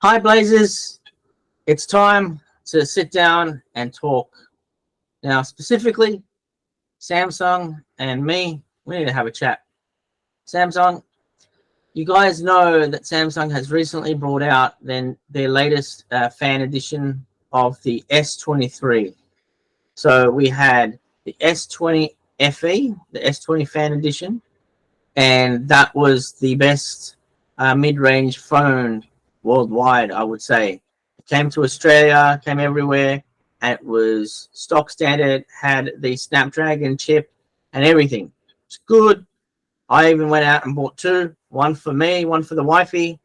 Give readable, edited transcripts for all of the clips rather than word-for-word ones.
Hi, Blazers. It's time to sit down and talk. Now, specifically, Samsung and me, we need to have a chat. Samsung, you guys know that Samsung has recently brought out their latest fan edition of the S23. So we had the S20FE, the S20 fan edition, and that was the best mid-range phone worldwide, I would say. It came to Australia, came everywhere, and it was stock standard, had the Snapdragon chip and everything. It's good. I even went out and bought two, one for me, one for the wifey.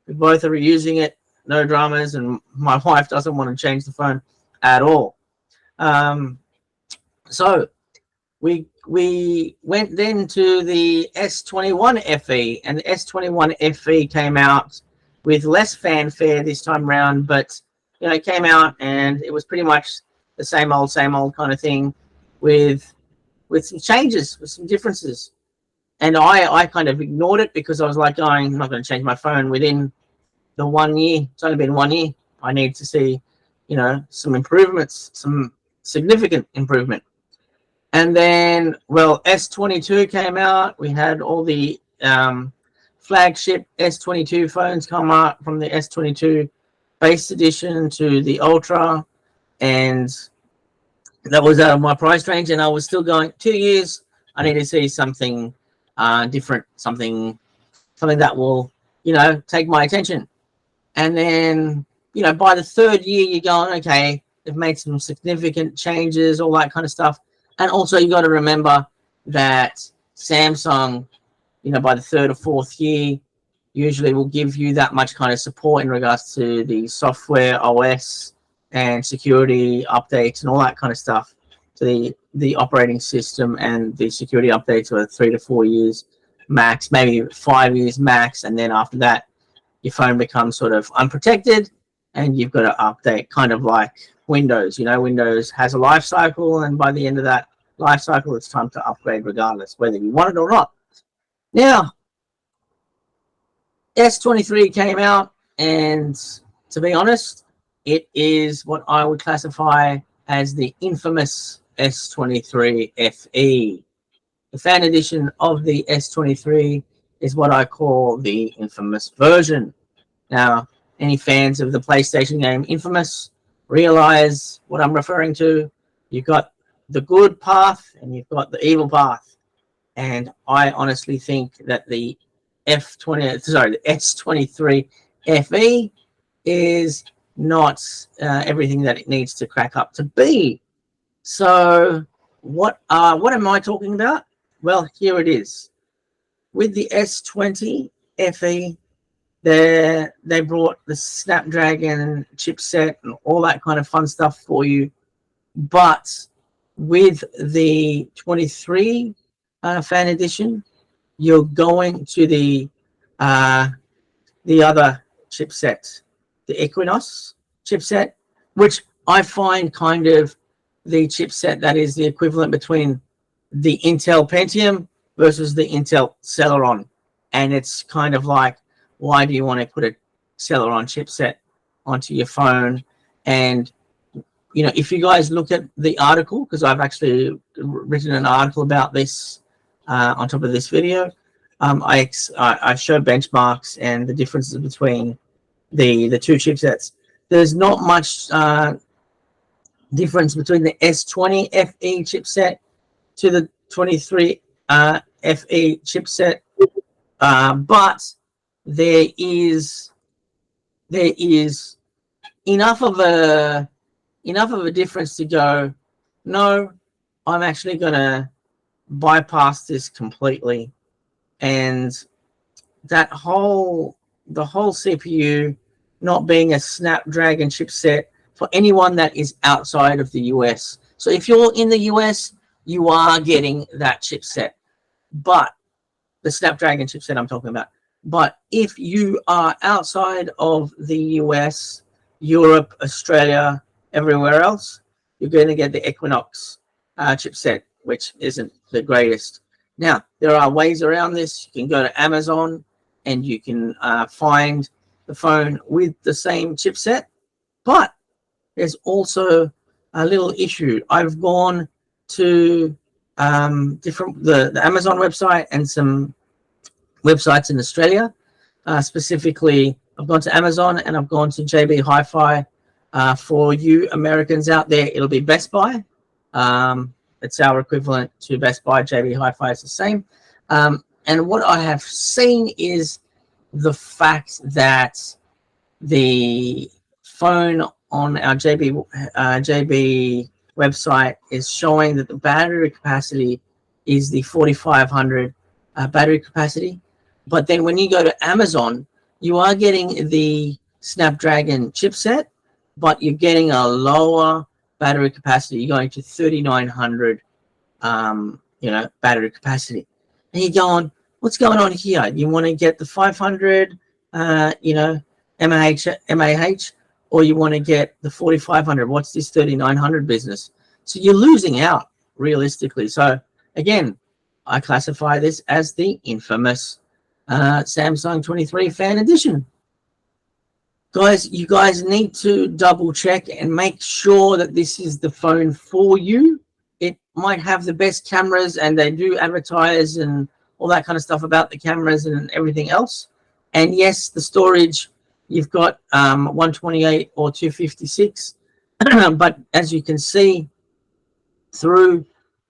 We both are using it, no dramas, and my wife doesn't want to change the phone at all. So we went then to the S21FE, and the S21FE came out with less fanfare this time around, but it came out and it was pretty much the same old kind of thing with some changes, with some differences. And I kind of ignored it because I was like, I'm not going to change my phone within the 1 year. It's only been 1 year. I need to see, some improvements, some significant improvement. And then, well, S22 came out. We had all the flagship S22 phones come out, from the S22 base edition to the Ultra, and that was out of my price range. And I was still going 2 years. I need to see something different, something that will, take my attention. And then, by the third year, you're going, okay, they've made some significant changes, all that kind of stuff. And also, you got to remember that Samsung, by the third or fourth year, usually will give you that much kind of support in regards to the software, OS, and security updates and all that kind of stuff. So the operating system and the security updates are 3 to 4 years max, maybe 5 years max. And then after that, your phone becomes sort of unprotected and you've got to update, kind of like Windows. Windows has a life cycle, and by the end of that life cycle, it's time to upgrade regardless, whether you want it or not. Now, S23 came out, and to be honest, it is what I would classify as the infamous S23FE. The fan edition of the S23 is what I call the infamous version. Now, any fans of the PlayStation game Infamous realize what I'm referring to. You've got the good path and you've got the evil path. And I honestly think that the S23FE is not everything that it needs to crack up to be. So what am I talking about? Well, here it is. With the S20FE, they brought the Snapdragon chipset and all that kind of fun stuff for you. But with the 23 fan edition, you're going to the other chipset, the Equinox chipset, which I find kind of the chipset that is the equivalent between the Intel Pentium versus the Intel Celeron. And it's kind of like, why do you want to put a Celeron chipset onto your phone? And if you guys look at the article, because I've actually written an article about this on top of this video, I show benchmarks and the differences between the two chipsets. There's not much difference between the S20FE chipset to the 23FE chipset, but there is enough of a difference to go, no, I'm actually gonna bypass this completely. And the whole CPU not being a Snapdragon chipset for anyone that is outside of the US. So if you're in the US, you are getting that chipset, but the Snapdragon chipset I'm talking about. But if you are outside of the US, Europe, Australia, everywhere else, you're going to get the Equinox chipset, which isn't the greatest. Now, there are ways around this. You can go to Amazon and you can find the phone with the same chipset, but there's also a little issue. I've gone to the Amazon website and some websites in Australia. Specifically, I've gone to Amazon and I've gone to JB Hi-Fi. For you Americans out there, it'll be Best Buy. It's our equivalent to Best Buy. JB Hi-Fi is the same. And what I have seen is the fact that the phone on our JB website is showing that the battery capacity is the 4500 battery capacity. But then when you go to Amazon, you are getting the Snapdragon chipset, but you're getting a lower battery capacity. You're going to 3900 battery capacity. And you're going, what's going on here? You want to get the 500 mAh, or you want to get the 4500? What's this 3900 business? So you're losing out realistically. So again, I classify this as the infamous Samsung 23 Fan Edition. Guys, you guys need to double check and make sure that this is the phone for you. It might have the best cameras, and they do advertise and all that kind of stuff about the cameras and everything else. And yes, the storage, you've got 128 or 256. But as you can see through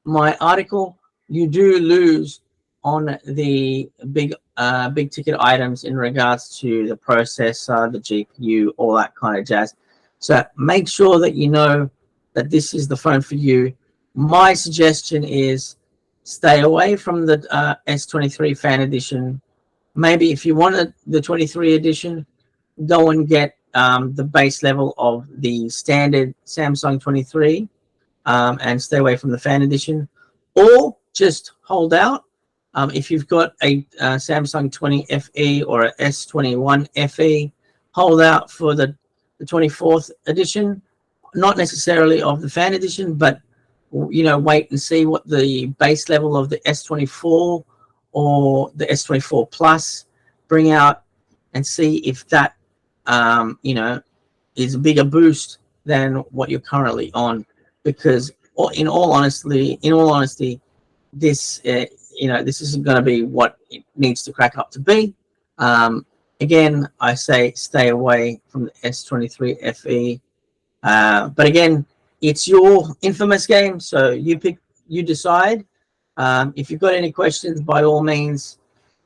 my article, you do lose on the big ticket items in regards to the processor, the GPU, all that kind of jazz. So make sure that you know that this is the phone for you. My suggestion is stay away from the S23 Fan Edition. Maybe if you wanted the 23 edition, go and get the base level of the standard Samsung 23 and stay away from the Fan Edition, or just hold out. If you've got a Samsung 20 FE or a S21 FE, hold out for the 24th edition, not necessarily of the Fan Edition, but wait and see what the base level of the S24 or the S24 Plus bring out, and see if that is a bigger boost than what you're currently on. Because in all honesty, this this isn't going to be what it needs to crack up to be. Again, I say stay away from the S23 FE. But again, it's your infamous game, so you decide. If you've got any questions, by all means,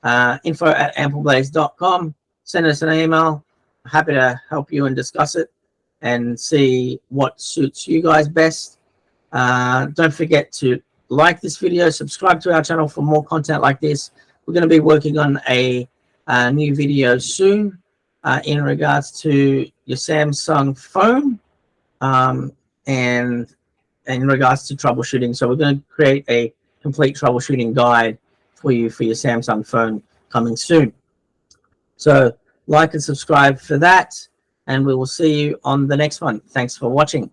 info@ampleblaze.com. Send us an email. Happy to help you and discuss it and see what suits you guys best. Don't forget to like this video, subscribe to our channel for more content like this. We're going to be working on a new video soon in regards to your Samsung phone and in regards to troubleshooting. So we're going to create a complete troubleshooting guide for you for your Samsung phone coming soon. So like and subscribe for that, and we will see you on the next one. Thanks for watching.